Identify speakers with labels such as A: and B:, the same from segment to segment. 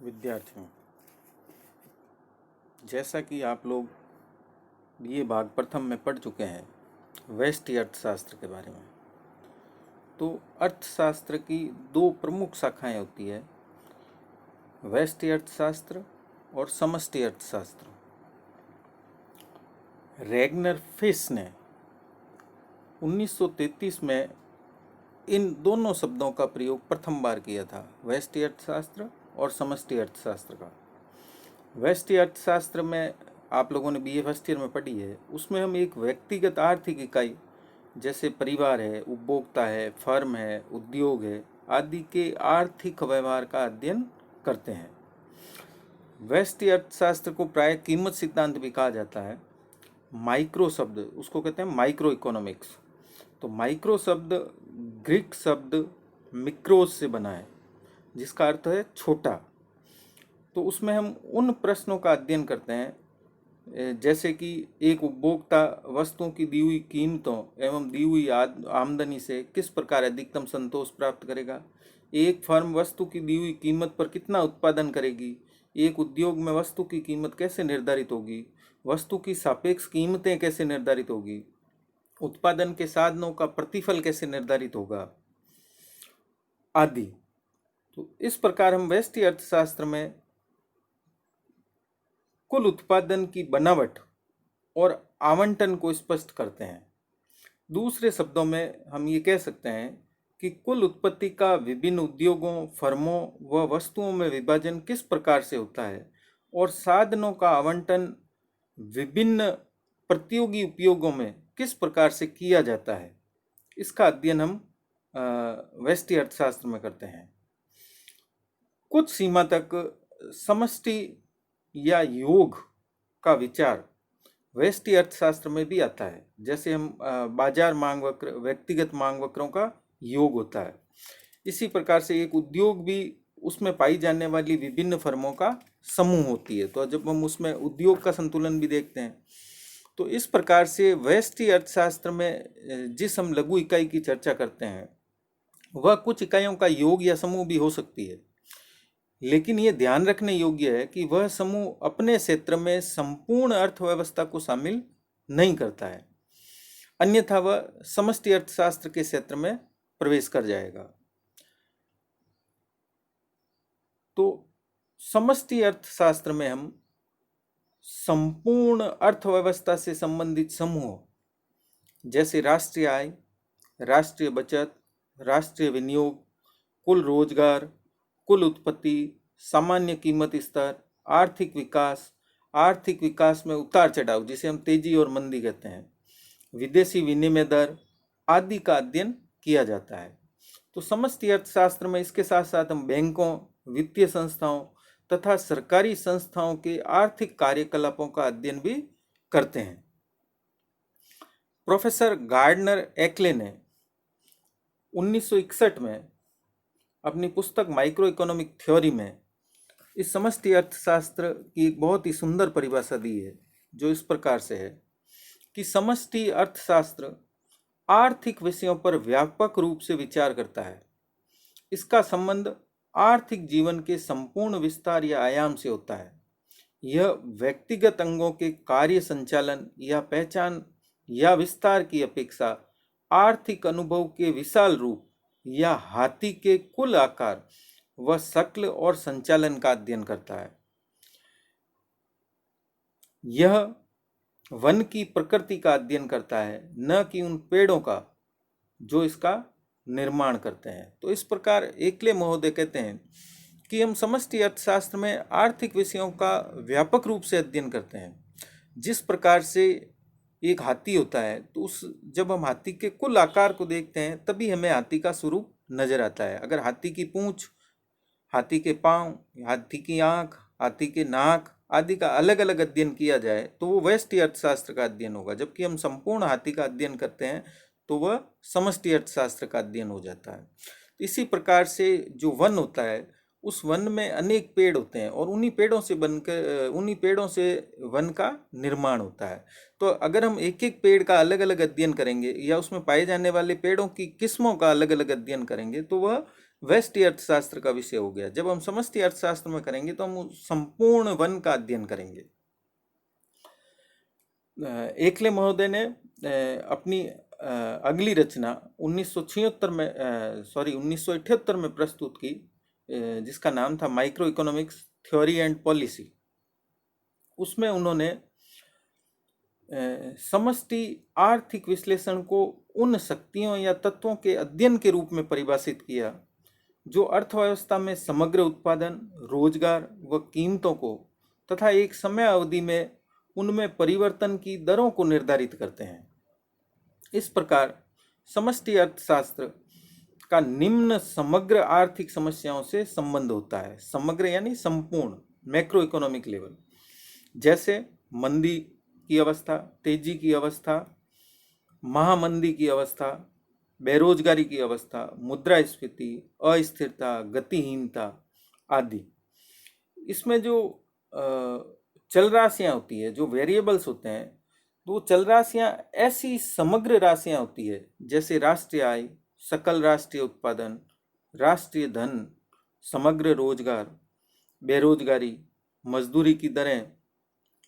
A: विद्यार्थियों, जैसा कि आप लोग ये भाग प्रथम में पढ़ चुके हैं व्यष्टि अर्थशास्त्र के बारे में। तो अर्थशास्त्र की दो प्रमुख शाखाएं होती है, व्यष्टि अर्थशास्त्र और समष्टि अर्थशास्त्र। रैगनर फिश ने 1933 में इन दोनों शब्दों का प्रयोग प्रथम बार किया था, व्यष्टि अर्थशास्त्र और समष्टि अर्थशास्त्र का। व्यष्टि अर्थशास्त्र में आप लोगों ने बीए फर्स्ट ईयर में पढ़ी है, उसमें हम एक व्यक्तिगत आर्थिक इकाई जैसे परिवार है, उपभोक्ता है, फर्म है, उद्योग है आदि के आर्थिक व्यवहार का अध्ययन करते हैं। व्यष्टि अर्थशास्त्र को प्राय कीमत सिद्धांत भी कहा जाता है। माइक्रो शब्द उसको कहते हैं माइक्रो इकोनॉमिक्स। तो माइक्रो शब्द ग्रीक शब्द मिक्रोस से बना है, जिसका अर्थ है छोटा। तो उसमें हम उन प्रश्नों का अध्ययन करते हैं जैसे कि एक उपभोक्ता वस्तुओं की दी हुई कीमतों एवं दी हुई आमदनी से किस प्रकार अधिकतम संतोष प्राप्त करेगा, एक फर्म वस्तु की दी हुई कीमत पर कितना उत्पादन करेगी, एक उद्योग में वस्तु की कीमत कैसे निर्धारित होगी, वस्तु की सापेक्ष कीमतें कैसे निर्धारित होगी, उत्पादन के साधनों का प्रतिफल कैसे निर्धारित होगा आदि। तो इस प्रकार हम व्यष्टि अर्थशास्त्र में कुल उत्पादन की बनावट और आवंटन को स्पष्ट करते हैं। दूसरे शब्दों में हम ये कह सकते हैं कि कुल उत्पत्ति का विभिन्न उद्योगों, फर्मों व वस्तुओं में विभाजन किस प्रकार से होता है और साधनों का आवंटन विभिन्न प्रतियोगी उपयोगों में किस प्रकार से किया जाता है, इसका अध्ययन हम व्यष्टि अर्थशास्त्र में करते हैं। कुछ सीमा तक समष्टि या योग का विचार व्यष्टि अर्थशास्त्र में भी आता है। जैसे हम बाजार मांग वक्र, व्यक्तिगत मांग वक्रों का योग होता है, इसी प्रकार से एक उद्योग भी उसमें पाई जाने वाली विभिन्न फर्मों का समूह होती है। तो जब हम उसमें उद्योग का संतुलन भी देखते हैं, तो इस प्रकार से व्यष्टि अर्थशास्त्र में जिस हम लघु इकाई की चर्चा करते हैं वह कुछ इकाइयों का योग या समूह भी हो सकती है, लेकिन ये ध्यान रखने योग्य है कि वह समूह अपने क्षेत्र में संपूर्ण अर्थव्यवस्था को शामिल नहीं करता है, अन्यथा वह समष्टि अर्थशास्त्र के क्षेत्र में प्रवेश कर जाएगा। तो समष्टि अर्थशास्त्र में हम संपूर्ण अर्थव्यवस्था से संबंधित समूह जैसे राष्ट्रीय आय, राष्ट्रीय बचत, राष्ट्रीय विनियोग, कुल रोजगार, कुल उत्पत्ति, सामान्य कीमत स्तर, आर्थिक विकास में उतार चढ़ाव जिसे हम तेजी और मंदी कहते हैं, विदेशी विनिमय दर आदि का अध्ययन किया जाता है। तो समष्टि अर्थशास्त्र में इसके साथ साथ हम बैंकों, वित्तीय संस्थाओं तथा सरकारी संस्थाओं के आर्थिक कार्यकलापों का अध्ययन भी करते हैं। प्रोफेसर गार्डनर एक्ले ने 1961 में अपनी पुस्तक माइक्रो इकोनॉमिक थ्योरी में इस समष्टि अर्थशास्त्र की एक बहुत ही सुंदर परिभाषा दी है, जो इस प्रकार से है कि समष्टि अर्थशास्त्र आर्थिक विषयों पर व्यापक रूप से विचार करता है। इसका संबंध आर्थिक जीवन के संपूर्ण विस्तार या आयाम से होता है। यह व्यक्तिगत अंगों के कार्य संचालन या पहचान या विस्तार की अपेक्षा आर्थिक अनुभव के विशाल रूप या हाथी के कुल आकार व शक्ल और संचालन का अध्ययन करता है। यह वन की प्रकृति का अध्ययन करता है, न कि उन पेड़ों का जो इसका निर्माण करते हैं। तो इस प्रकार एकले महोदय कहते हैं कि हम समष्टि अर्थशास्त्र में आर्थिक विषयों का व्यापक रूप से अध्ययन करते हैं। जिस प्रकार से एक हाथी होता है, तो जब हम हाथी के कुल आकार को देखते हैं तभी हमें हाथी का स्वरूप नजर आता है। अगर हाथी की पूंछ, हाथी के पांव, हाथी की आंख, हाथी के नाक आदि का अलग अलग अध्ययन किया जाए तो वो व्यष्टि अर्थशास्त्र का अध्ययन होगा, जबकि हम संपूर्ण हाथी का अध्ययन करते हैं तो वह समष्टि अर्थशास्त्र का अध्ययन हो जाता है। इसी प्रकार से जो वन होता है, उस वन में अनेक पेड़ होते हैं और उन्हीं पेड़ों से वन का निर्माण होता है। तो अगर हम एक एक पेड़ का अलग अलग अध्ययन करेंगे या उसमें पाए जाने वाले पेड़ों की किस्मों का अलग अलग अध्ययन करेंगे तो वह व्यष्टि अर्थशास्त्र का विषय हो गया। जब हम समष्टि अर्थशास्त्र में करेंगे तो हम संपूर्ण वन का अध्ययन करेंगे। एकले महोदय ने अपनी अगली रचना 1978 में प्रस्तुत की, जिसका नाम था micro economics theory and policy. उसमें उन्होंने समष्टि आर्थिक विश्लेषण को उन शक्तियों या तत्वों के अध्ययन के रूप में परिभाषित किया जो अर्थव्यवस्था में समग्र उत्पादन, रोजगार व कीमतों को तथा एक समय अवधि में उनमें परिवर्तन की दरों को निर्धारित करते हैं। इस प्रकार समष्टि अर्थशास्त्र का निम्न समग्र आर्थिक समस्याओं से संबंध होता है। समग्र यानी संपूर्ण, मैक्रो इकोनॉमिक लेवल, जैसे मंदी की अवस्था, तेजी की अवस्था, महामंदी की अवस्था, बेरोजगारी की अवस्था, मुद्रास्फीति, अस्थिरता, गतिहीनता आदि। इसमें जो चल राशियाँ होती है, जो वेरिएबल्स होते हैं, तो वो चल राशियाँ ऐसी समग्र राशियाँ होती है जैसे राष्ट्रीय आय, सकल राष्ट्रीय उत्पादन, राष्ट्रीय धन, समग्र रोजगार, बेरोजगारी, मजदूरी की दरें,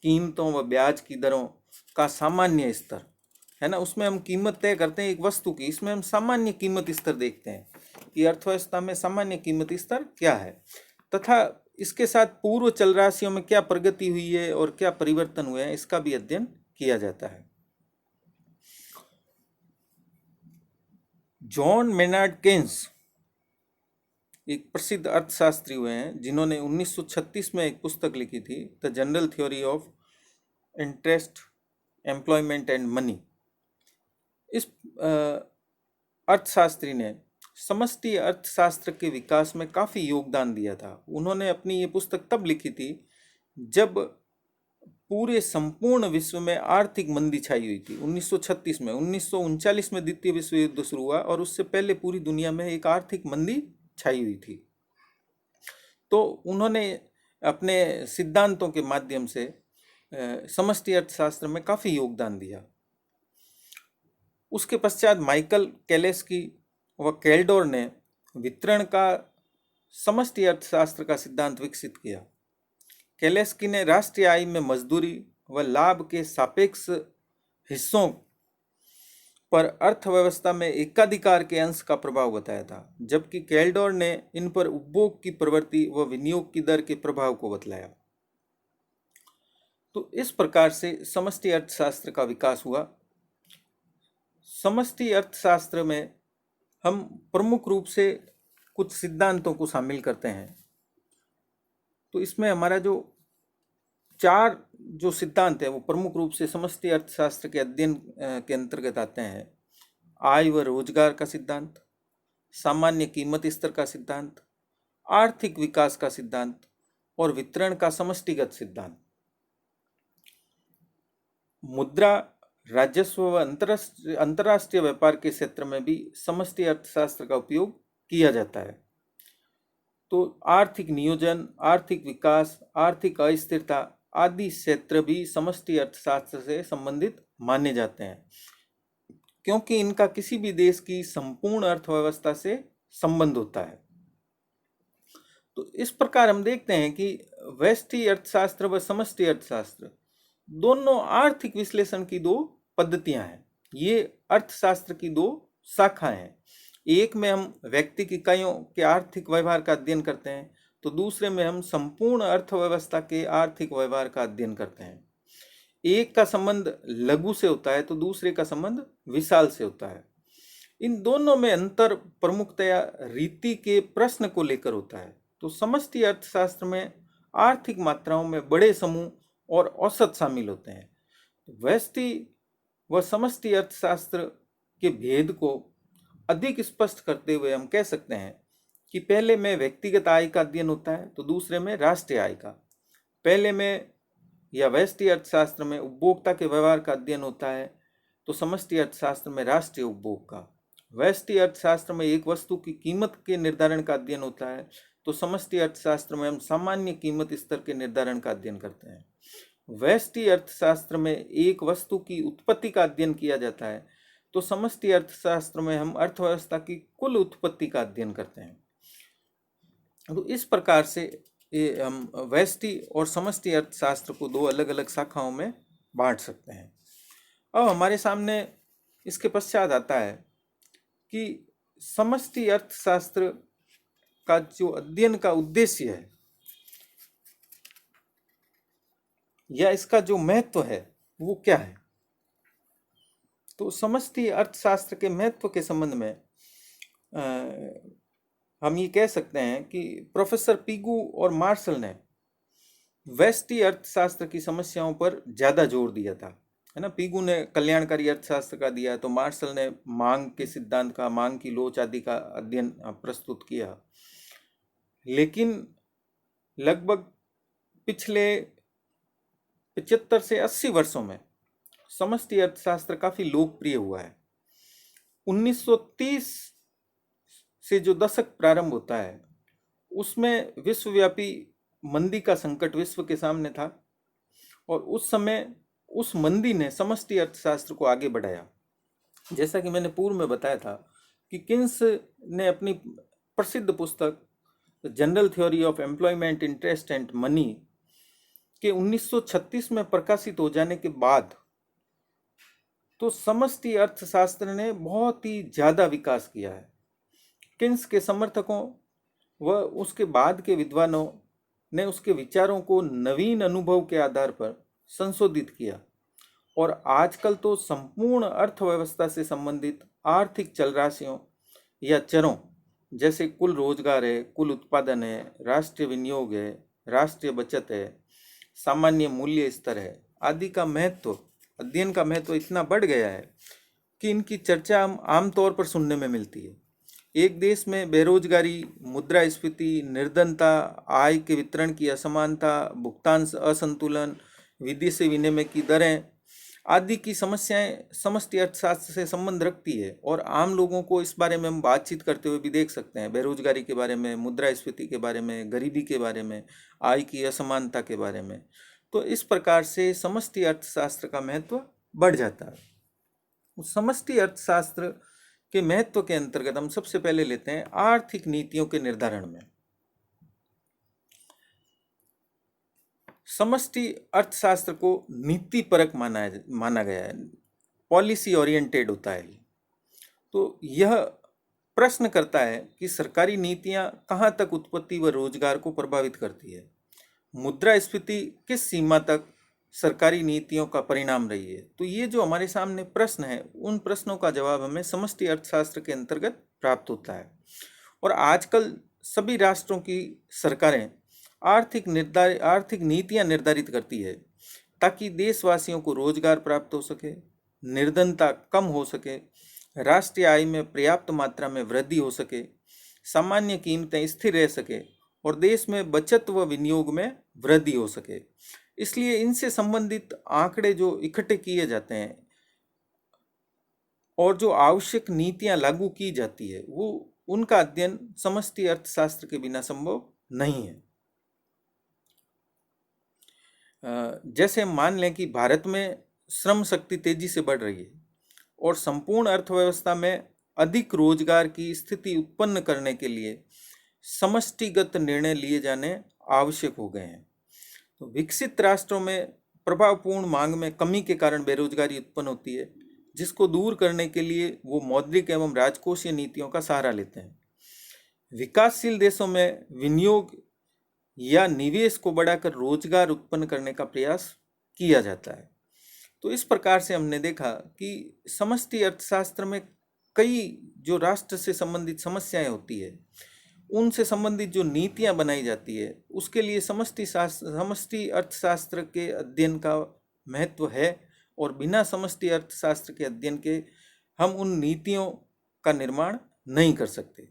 A: कीमतों व ब्याज की दरों का सामान्य स्तर, है ना। उसमें हम कीमत तय करते हैं एक वस्तु की, इसमें हम सामान्य कीमत स्तर देखते हैं कि अर्थव्यवस्था में सामान्य कीमत स्तर क्या है, तथा इसके साथ पूर्व चल राशियों में क्या प्रगति हुई है और क्या परिवर्तन हुए हैं, इसका भी अध्ययन किया जाता है। जॉन मेनार्ड केन्स एक प्रसिद्ध अर्थशास्त्री हुए हैं, जिन्होंने 1936 में एक पुस्तक लिखी थी, the general theory of interest, employment and money. इस अर्थशास्त्री ने समष्टि अर्थशास्त्र के विकास में काफ़ी योगदान दिया था। उन्होंने अपनी ये पुस्तक तब लिखी थी जब पूरे संपूर्ण विश्व में आर्थिक मंदी छाई हुई थी। 1936 में, 1939 में द्वितीय विश्व युद्ध शुरू हुआ और उससे पहले पूरी दुनिया में एक आर्थिक मंदी छाई हुई थी। तो उन्होंने अपने सिद्धांतों के माध्यम से समष्टि अर्थशास्त्र में काफ़ी योगदान दिया। उसके पश्चात माइकल कैलेस्की व कैल्डोर ने वितरण का समष्टि अर्थशास्त्र का सिद्धांत विकसित किया। कैलेस्की ने राष्ट्रीय आय में मजदूरी व लाभ के सापेक्ष हिस्सों पर अर्थव्यवस्था में एकाधिकार के अंश का प्रभाव बताया था, जबकि कैल्डोर ने इन पर उपभोग की प्रवृत्ति व विनियोग की दर के प्रभाव को बतलाया। तो इस प्रकार से समष्टि अर्थशास्त्र का विकास हुआ। समष्टि अर्थशास्त्र में हम प्रमुख रूप से कुछ सिद्धांतों को शामिल करते हैं। तो इसमें हमारा जो चार जो सिद्धांत है वो प्रमुख रूप से समष्टि अर्थशास्त्र के अध्ययन के अंतर्गत आते हैं। आय व रोजगार का सिद्धांत, सामान्य कीमत स्तर का सिद्धांत, आर्थिक विकास का सिद्धांत और वितरण का समष्टिगत सिद्धांत। मुद्रा, राजस्व व अंतर्राष्ट्रीय व्यापार के क्षेत्र में भी समष्टि अर्थशास्त्र का उपयोग किया जाता है। तो आर्थिक नियोजन, आर्थिक विकास, आर्थिक अस्थिरता आदि क्षेत्र भी समष्टि अर्थशास्त्र से संबंधित माने जाते हैं, क्योंकि इनका किसी भी देश की संपूर्ण अर्थव्यवस्था से संबंध होता है। तो इस प्रकार हम देखते हैं कि व्यष्टि अर्थशास्त्र व समष्टि अर्थशास्त्र दोनों आर्थिक विश्लेषण की दो पद्धतियां हैं। ये अर्थशास्त्र की दो शाखाएं हैं। एक में हम व्यक्तिगत इकाइयों के आर्थिक व्यवहार का अध्ययन करते हैं, तो दूसरे में हम संपूर्ण अर्थव्यवस्था के आर्थिक व्यवहार का अध्ययन करते हैं। एक का संबंध लघु से होता है तो दूसरे का संबंध विशाल से होता है। इन दोनों में अंतर प्रमुखतया रीति के प्रश्न को लेकर होता है। तो समष्टि अर्थशास्त्र में आर्थिक मात्राओं में बड़े समूह और औसत शामिल होते हैं। व्यष्टि व समष्टि अर्थशास्त्र के भेद को अधिक स्पष्ट करते हुए हम कह सकते हैं कि पहले में व्यक्तिगत आय का अध्ययन होता है तो दूसरे में राष्ट्रीय आय का। पहले में या व्यष्टि अर्थशास्त्र में उपभोक्ता के व्यवहार का अध्ययन होता है तो समष्टि अर्थशास्त्र में राष्ट्रीय उपभोग का। व्यष्टि अर्थशास्त्र में एक वस्तु की कीमत के निर्धारण का अध्ययन होता है तो समष्टि अर्थशास्त्र में हम सामान्य कीमत स्तर के निर्धारण का अध्ययन करते हैं। व्यष्टि अर्थशास्त्र में एक वस्तु की उत्पत्ति का अध्ययन किया जाता है तो समष्टि अर्थशास्त्र में हम अर्थव्यवस्था की कुल उत्पत्ति का अध्ययन करते हैं। तो इस प्रकार से ये हम व्यष्टि और समष्टि अर्थशास्त्र को दो अलग अलग शाखाओं में बांट सकते हैं। अब हमारे सामने इसके पश्चात आता है कि समष्टि अर्थशास्त्र का जो अध्ययन का उद्देश्य है या इसका जो महत्व है वो क्या है। तो समष्टि अर्थशास्त्र के महत्व के संबंध में हम ये कह सकते हैं कि प्रोफेसर पिगू और मार्शल ने व्यष्टि अर्थशास्त्र की समस्याओं पर ज़्यादा जोर दिया था, है ना। पिगू ने कल्याणकारी अर्थशास्त्र का दिया, तो मार्शल ने मांग के सिद्धांत का, मांग की लोच आदि का अध्ययन प्रस्तुत किया। लेकिन लगभग पिछले 75 से 80 वर्षों में समष्टि अर्थशास्त्र काफ़ी लोकप्रिय हुआ है। 1930 से जो दशक प्रारंभ होता है उसमें विश्वव्यापी मंदी का संकट विश्व के सामने था, और उस समय उस मंदी ने समष्टि अर्थशास्त्र को आगे बढ़ाया। जैसा कि मैंने पूर्व में बताया था कि किन्स ने अपनी प्रसिद्ध पुस्तक general theory of employment, interest and money के 1936 में प्रकाशित हो जाने के बाद तो समष्टि अर्थशास्त्र ने बहुत ही ज़्यादा विकास किया है। किन्स के समर्थकों व उसके बाद के विद्वानों ने उसके विचारों को नवीन अनुभव के आधार पर संशोधित किया, और आजकल तो संपूर्ण अर्थव्यवस्था से संबंधित आर्थिक चल राशियों या चरों जैसे कुल रोजगार है, कुल उत्पादन है, राष्ट्रीय विनियोग है, राष्ट्रीय बचत है, सामान्य मूल्य स्तर है आदि का महत्व, अध्ययन का महत्व इतना बढ़ गया है कि इनकी चर्चा हम आमतौर पर सुनने में मिलती है। एक देश में बेरोजगारी, मुद्रास्फीति, निर्धनता, आय के वितरण की असमानता, भुगतान असंतुलन, विदेशी विनिमय की दरें आदि की समस्याएं समष्टि अर्थशास्त्र से संबंध रखती है, और आम लोगों को इस बारे में हम बातचीत करते हुए भी देख सकते हैं। बेरोजगारी के बारे में, मुद्रास्फीति के बारे में, गरीबी के बारे में, आय की असमानता के बारे में। तो इस प्रकार से समष्टि अर्थशास्त्र का महत्व बढ़ जाता है। समष्टि अर्थशास्त्र के महत्व के अंतर्गत हम सबसे पहले लेते हैं आर्थिक नीतियों के निर्धारण में। समष्टि अर्थशास्त्र को नीतिपरक माना गया है, पॉलिसी ओरिएंटेड होता है। तो यह प्रश्न करता है कि सरकारी नीतियां कहां तक उत्पत्ति व रोजगार को प्रभावित करती है, मुद्रास्फीति किस सीमा तक सरकारी नीतियों का परिणाम रही है। तो ये जो हमारे सामने प्रश्न है, उन प्रश्नों का जवाब हमें समष्टि अर्थशास्त्र के अंतर्गत प्राप्त होता है। और आजकल सभी राष्ट्रों की सरकारें आर्थिक नीतियां निर्धारित करती है ताकि देशवासियों को रोजगार प्राप्त हो सके, निर्धनता कम हो सके, राष्ट्रीय आय में पर्याप्त मात्रा में वृद्धि हो सके, सामान्य कीमतें स्थिर रह सके और देश में बचत व विनियोग में वृद्धि हो सके। इसलिए इनसे संबंधित आंकड़े जो इकट्ठे किए जाते हैं और जो आवश्यक नीतियां लागू की जाती है, वो उनका अध्ययन समष्टि अर्थशास्त्र के बिना संभव नहीं है। जैसे मान लें कि भारत में श्रम शक्ति तेजी से बढ़ रही है और संपूर्ण अर्थव्यवस्था में अधिक रोजगार की स्थिति उत्पन्न करने के लिए समष्टिगत निर्णय लिए जाने आवश्यक हो गए हैं। तो विकसित राष्ट्रों में प्रभावपूर्ण मांग में कमी के कारण बेरोजगारी उत्पन्न होती है, जिसको दूर करने के लिए वो मौद्रिक एवं राजकोषीय नीतियों का सहारा लेते हैं। विकासशील देशों में विनियोग या निवेश को बढ़ाकर रोजगार उत्पन्न करने का प्रयास किया जाता है। तो इस प्रकार से हमने देखा कि समष्टि अर्थशास्त्र में कई जो राष्ट्र से संबंधित समस्याएं होती है, उनसे संबंधित जो नीतियां बनाई जाती है, उसके लिए समष्टि अर्थशास्त्र के अध्ययन का महत्व है, और बिना समष्टि अर्थशास्त्र के अध्ययन के हम उन नीतियों का निर्माण नहीं कर सकते।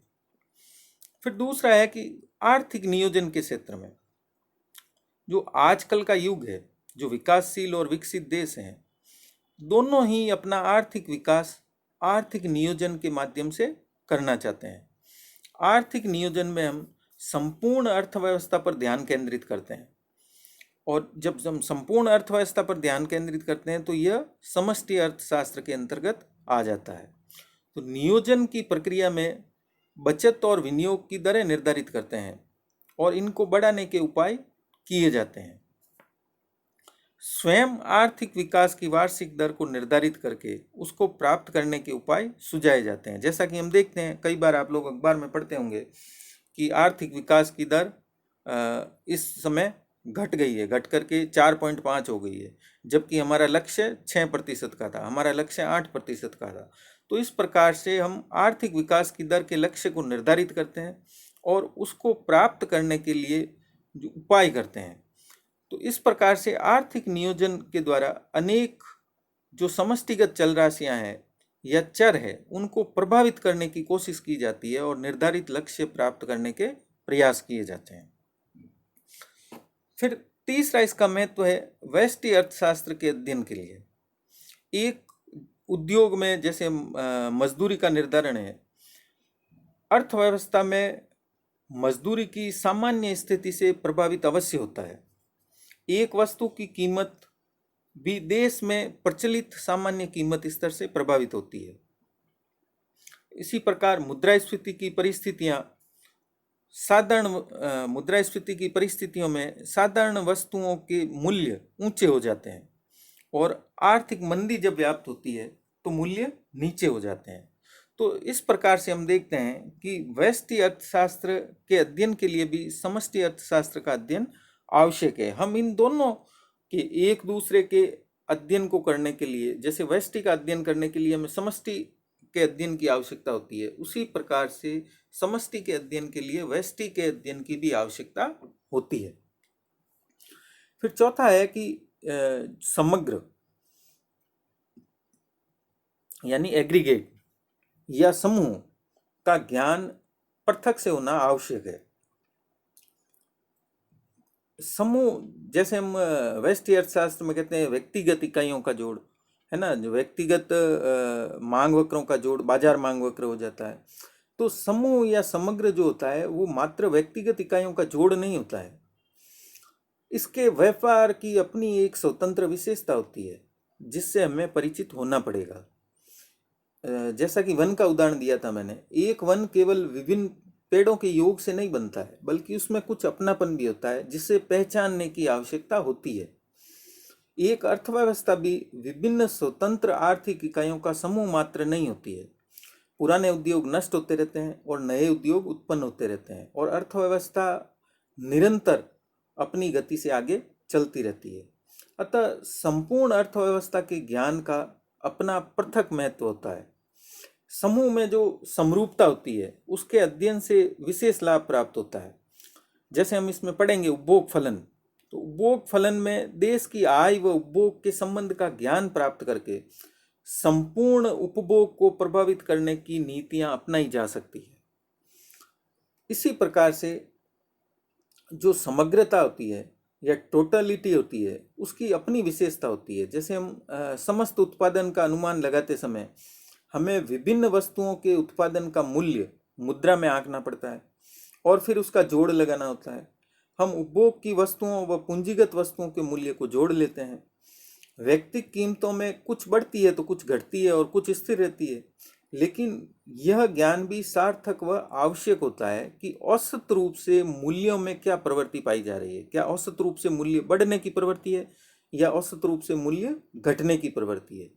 A: फिर दूसरा है कि आर्थिक नियोजन के क्षेत्र में जो आजकल का युग है, जो विकासशील और विकसित देश हैं, दोनों ही अपना आर्थिक विकास आर्थिक नियोजन के माध्यम से करना चाहते हैं। आर्थिक नियोजन में हम संपूर्ण अर्थव्यवस्था पर ध्यान केंद्रित करते हैं, और जब हम संपूर्ण अर्थव्यवस्था पर ध्यान केंद्रित करते हैं तो यह समष्टि अर्थशास्त्र के अंतर्गत आ जाता है। तो नियोजन की प्रक्रिया में बचत और विनियोग की दरें निर्धारित करते हैं, और इनको बढ़ाने के उपाय किए जाते हैं। स्वयं आर्थिक विकास की वार्षिक दर को निर्धारित करके उसको प्राप्त करने के उपाय सुझाए जाते हैं। जैसा कि हम देखते हैं, कई बार आप लोग अखबार में पढ़ते होंगे कि आर्थिक विकास की दर इस समय घट गई है, घट करके 4.5 हो गई है, जबकि हमारा लक्ष्य 6% का था, हमारा लक्ष्य 8% का था। तो इस प्रकार से हम आर्थिक विकास की दर के लक्ष्य को निर्धारित करते हैं और उसको प्राप्त करने के लिए जो उपाय करते हैं। तो इस प्रकार से आर्थिक नियोजन के द्वारा अनेक जो समष्टिगत चल राशियां हैं या चर है, उनको प्रभावित करने की कोशिश की जाती है और निर्धारित लक्ष्य प्राप्त करने के प्रयास किए जाते हैं। फिर तीसरा इसका महत्व है व्यष्टि अर्थशास्त्र के अध्ययन के लिए। एक उद्योग में जैसे मजदूरी का निर्धारण है, अर्थव्यवस्था में मजदूरी की सामान्य स्थिति से प्रभावित अवश्य होता है। एक वस्तु की कीमत भी देश में प्रचलित सामान्य कीमत स्तर से प्रभावित होती है। इसी प्रकार मुद्रास्फीति की परिस्थितियां साधारण मुद्रास्फीति की परिस्थितियों में साधारण वस्तुओं के मूल्य ऊंचे हो जाते हैं और आर्थिक मंदी जब व्याप्त होती है तो मूल्य नीचे हो जाते हैं। तो इस प्रकार से हम देखते हैं कि व्यष्टि अर्थशास्त्र के अध्ययन के लिए भी समष्टि अर्थशास्त्र का अध्ययन आवश्यक है। हम इन दोनों के एक दूसरे के अध्ययन को करने के लिए, जैसे व्यष्टि का अध्ययन करने के लिए हमें समष्टि के अध्ययन की आवश्यकता होती है, उसी प्रकार से समष्टि के अध्ययन के लिए व्यष्टि के अध्ययन की भी आवश्यकता होती है। फिर चौथा है कि समग्र यानी एग्रीगेट या समूह का ज्ञान पृथक से होना आवश्यक है। समूह जैसे हम व्यष्टि अर्थशास्त्र में कहते हैं व्यक्तिगत इकाइयों का जोड़, है ना, जो व्यक्तिगत मांग वक्रों का जोड़ बाजार मांग वक्र हो जाता है। तो समूह या समग्र जो होता है वो मात्र व्यक्तिगत इकाइयों का जोड़ नहीं होता है, इसके व्यापार की अपनी एक स्वतंत्र विशेषता होती है जिससे हमें परिचित होना पड़ेगा। जैसा कि वन का उदाहरण दिया था मैंने, एक वन केवल विभिन्न पेड़ों के योग से नहीं बनता है, बल्कि उसमें कुछ अपनापन भी होता है जिसे पहचानने की आवश्यकता होती है। एक अर्थव्यवस्था भी विभिन्न स्वतंत्र आर्थिक इकाइयों का समूह मात्र नहीं होती है। पुराने उद्योग नष्ट होते रहते हैं और नए उद्योग उत्पन्न होते रहते हैं और अर्थव्यवस्था निरंतर अपनी गति से आगे चलती रहती है। अतः संपूर्ण अर्थव्यवस्था के ज्ञान का अपना पृथक महत्व होता है। समूह में जो समरूपता होती है उसके अध्ययन से विशेष लाभ प्राप्त होता है। जैसे हम इसमें पढ़ेंगे उपभोग फलन, तो उपभोग फलन में देश की आय व उपभोग के संबंध का ज्ञान प्राप्त करके संपूर्ण उपभोग को प्रभावित करने की नीतियां अपनाई जा सकती है। इसी प्रकार से जो समग्रता होती है या टोटलिटी होती है उसकी अपनी विशेषता होती है। जैसे हम समस्त उत्पादन का अनुमान लगाते समय हमें विभिन्न वस्तुओं के उत्पादन का मूल्य मुद्रा में आंकना पड़ता है और फिर उसका जोड़ लगाना होता है। हम उपभोग की वस्तुओं व पूंजीगत वस्तुओं के मूल्य को जोड़ लेते हैं। व्यक्तिगत कीमतों में कुछ बढ़ती है तो कुछ घटती है और कुछ स्थिर रहती है, लेकिन यह ज्ञान भी सार्थक व आवश्यक होता है कि औसत रूप से मूल्यों में क्या प्रवृत्ति पाई जा रही है। क्या औसत रूप से मूल्य बढ़ने की प्रवृत्ति है या औसत रूप से मूल्य घटने की प्रवृत्ति है।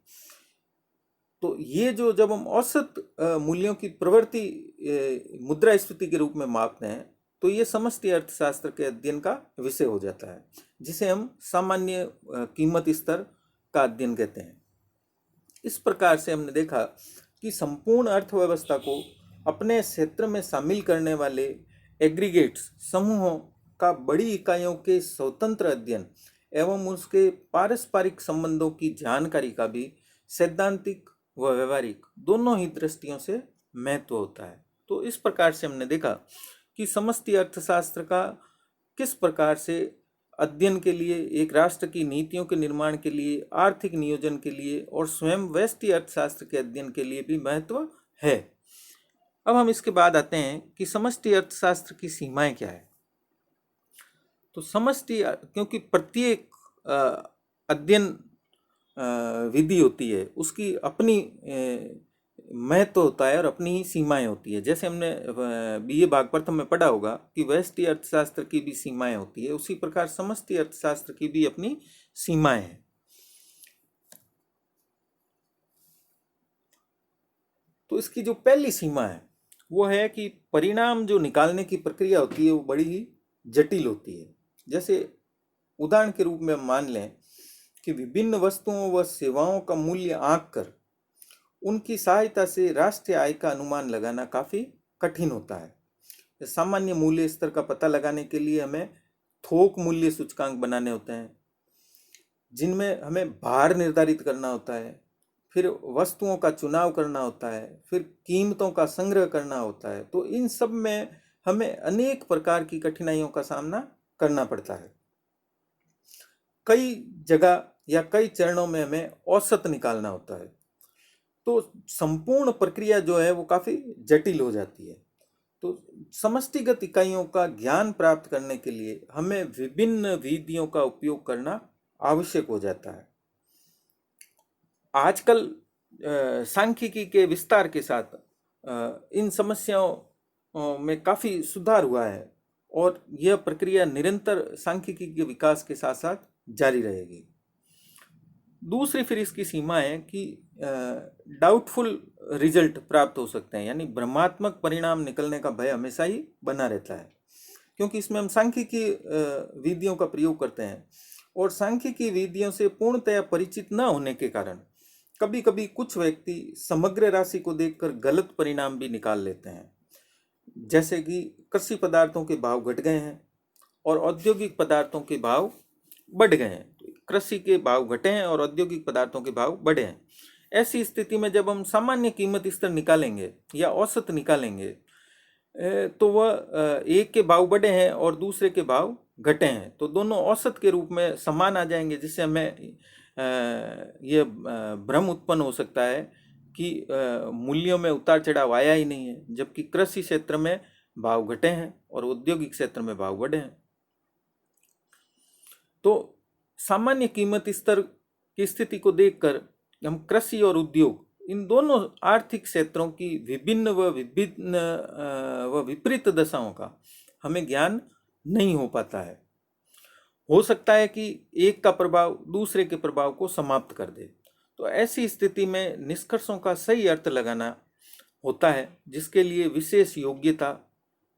A: तो ये जो जब हम औसत मूल्यों की प्रवृत्ति मुद्रास्फीति के रूप में मापते हैं तो ये समष्टि अर्थशास्त्र के अध्ययन का विषय हो जाता है, जिसे हम सामान्य कीमत स्तर का अध्ययन कहते हैं। इस प्रकार से हमने देखा कि संपूर्ण अर्थव्यवस्था को अपने क्षेत्र में शामिल करने वाले एग्रीगेट्स समूहों का बड़ी इकाइयों के स्वतंत्र अध्ययन एवं उसके पारस्परिक संबंधों की जानकारी का भी सैद्धांतिक व व्यवहारिक दोनों ही दृष्टियों से महत्व होता है। तो इस प्रकार से हमने देखा कि समष्टि अर्थशास्त्र का किस प्रकार से अध्ययन के लिए, एक राष्ट्र की नीतियों के निर्माण के लिए, आर्थिक नियोजन के लिए और स्वयं व्यष्टि अर्थशास्त्र के अध्ययन के लिए भी महत्व है। अब हम इसके बाद आते हैं कि समष्टि अर्थशास्त्र की सीमाएं क्या है। तो समष्टि, क्योंकि प्रत्येक अध्ययन विधि होती है, उसकी अपनी महत्व होता है और अपनी ही सीमाएं होती है। जैसे हमने बीए भाग प्रथम में पढ़ा होगा कि व्यष्टि अर्थशास्त्र की भी सीमाएं होती है, उसी प्रकार समष्टि अर्थशास्त्र की भी अपनी सीमाएं हैं। तो इसकी जो पहली सीमा है वो है कि परिणाम जो निकालने की प्रक्रिया होती है वो बड़ी ही जटिल होती है। जैसे उदाहरण के रूप में हम मान लें कि विभिन्न वस्तुओं व सेवाओं का मूल्य आंक कर उनकी सहायता से राष्ट्रीय आय का अनुमान लगाना काफ़ी कठिन होता है। सामान्य मूल्य स्तर का पता लगाने के लिए हमें थोक मूल्य सूचकांक बनाने होते हैं, जिनमें हमें भार निर्धारित करना होता है, फिर वस्तुओं का चुनाव करना होता है, फिर कीमतों का संग्रह करना होता है। तो इन सब में हमें अनेक प्रकार की कठिनाइयों का सामना करना पड़ता है। कई जगह या कई चरणों में हमें औसत निकालना होता है। तो संपूर्ण प्रक्रिया जो है वो काफ़ी जटिल हो जाती है। तो समष्टिगत इकाइयों का ज्ञान प्राप्त करने के लिए हमें विभिन्न विधियों का उपयोग करना आवश्यक हो जाता है। आजकल सांख्यिकी के विस्तार के साथ इन समस्याओं में काफ़ी सुधार हुआ है और यह प्रक्रिया निरंतर सांख्यिकी के विकास के साथ साथ जारी रहेगी। दूसरी फिर इसकी सीमा है कि डाउटफुल रिजल्ट प्राप्त हो सकते हैं, यानी भ्रमात्मक परिणाम निकलने का भय हमेशा ही बना रहता है, क्योंकि इसमें हम सांख्यिकी विधियों का प्रयोग करते हैं और सांख्यिकी विधियों से पूर्णतया परिचित न होने के कारण कभी कभी कुछ व्यक्ति समग्र राशि को देखकर गलत परिणाम भी निकाल लेते हैं। जैसे कि कृषि पदार्थों के भाव घट गए हैं और औद्योगिक पदार्थों के भाव बढ़ गए हैं। कृषि के भाव घटे हैं और औद्योगिक पदार्थों के भाव बढ़े हैं। ऐसी स्थिति में जब हम सामान्य कीमत स्तर निकालेंगे या औसत निकालेंगे तो वह एक के भाव बढ़े हैं और दूसरे के भाव घटे हैं, तो दोनों औसत के रूप में समान आ जाएंगे, जिससे हमें यह भ्रम उत्पन्न हो सकता है कि मूल्यों में उतार चढ़ाव आया ही नहीं है, जबकि कृषि क्षेत्र में भाव घटे हैं और औद्योगिक क्षेत्र में भाव बढ़े हैं। तो सामान्य कीमत स्तर की स्थिति को देखकर हम कृषि और उद्योग इन दोनों आर्थिक क्षेत्रों की विभिन्न व विपरीत दशाओं का हमें ज्ञान नहीं हो पाता है। हो सकता है कि एक का प्रभाव दूसरे के प्रभाव को समाप्त कर दे। तो ऐसी स्थिति में निष्कर्षों का सही अर्थ लगाना होता है, जिसके लिए विशेष योग्यता,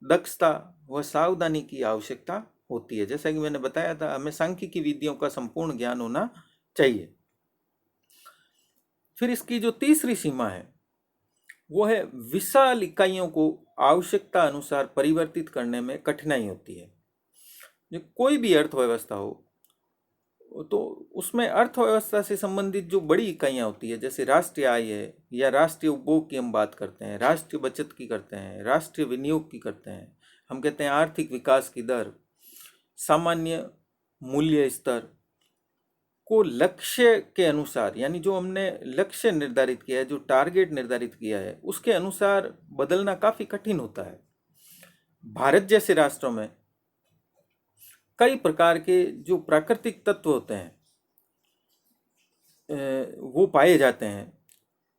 A: दक्षता व सावधानी की आवश्यकता होती है। जैसा कि मैंने बताया था, हमें सांख्यिकी विधियों का संपूर्ण ज्ञान होना चाहिए। फिर इसकी जो तीसरी सीमा है वो है विशाल इकाइयों को आवश्यकता अनुसार परिवर्तित करने में कठिनाई होती है। जो कोई भी अर्थव्यवस्था हो तो उसमें अर्थव्यवस्था से संबंधित जो बड़ी इकाइयाँ होती है, जैसे राष्ट्रीय आय है या राष्ट्रीय उपभोग की हम बात करते हैं, राष्ट्रीय बचत की करते हैं, राष्ट्रीय विनियोग की करते हैं, हम कहते हैं आर्थिक विकास की दर, सामान्य मूल्य स्तर को लक्ष्य के अनुसार, यानी जो हमने लक्ष्य निर्धारित किया है, जो टारगेट निर्धारित किया है, उसके अनुसार बदलना काफ़ी कठिन होता है। भारत जैसे राष्ट्रों में कई प्रकार के जो प्राकृतिक तत्व होते हैं वो पाए जाते हैं,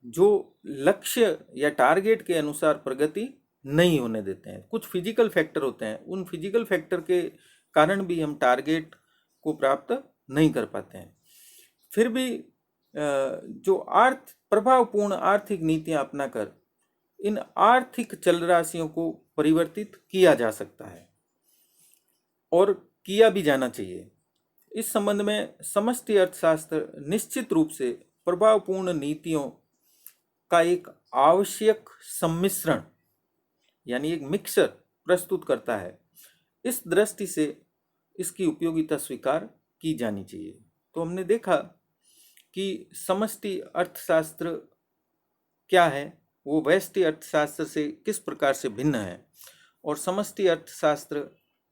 A: जो लक्ष्य या टारगेट के अनुसार प्रगति नहीं होने देते हैं। कुछ फिजिकल फैक्टर होते हैं, उन फिजिकल फैक्टर के कारण भी हम टारगेट को प्राप्त नहीं कर पाते हैं। फिर भी जो प्रभावपूर्ण आर्थिक नीतियां अपनाकर इन आर्थिक चल राशियों को परिवर्तित किया जा सकता है और किया भी जाना चाहिए। इस संबंध में समष्टि अर्थशास्त्र निश्चित रूप से प्रभावपूर्ण नीतियों का एक आवश्यक सम्मिश्रण, यानी एक मिक्सर प्रस्तुत करता है। इस दृष्टि से इसकी उपयोगिता स्वीकार की जानी चाहिए। तो हमने देखा कि समष्टि अर्थशास्त्र क्या है, वो व्यष्टि अर्थशास्त्र से किस प्रकार से भिन्न है, और समष्टि अर्थशास्त्र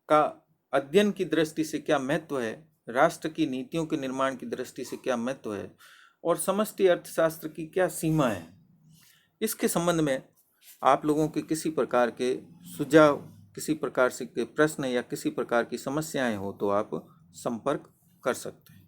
A: का अध्ययन की दृष्टि से क्या महत्व है, राष्ट्र की नीतियों के निर्माण की दृष्टि से क्या महत्व है, और समष्टि अर्थशास्त्र की क्या सीमा है। इसके संबंध में आप लोगों के किसी प्रकार के सुझाव, किसी प्रकार से के प्रश्न या किसी प्रकार की समस्याएं हो तो आप संपर्क कर सकते हैं।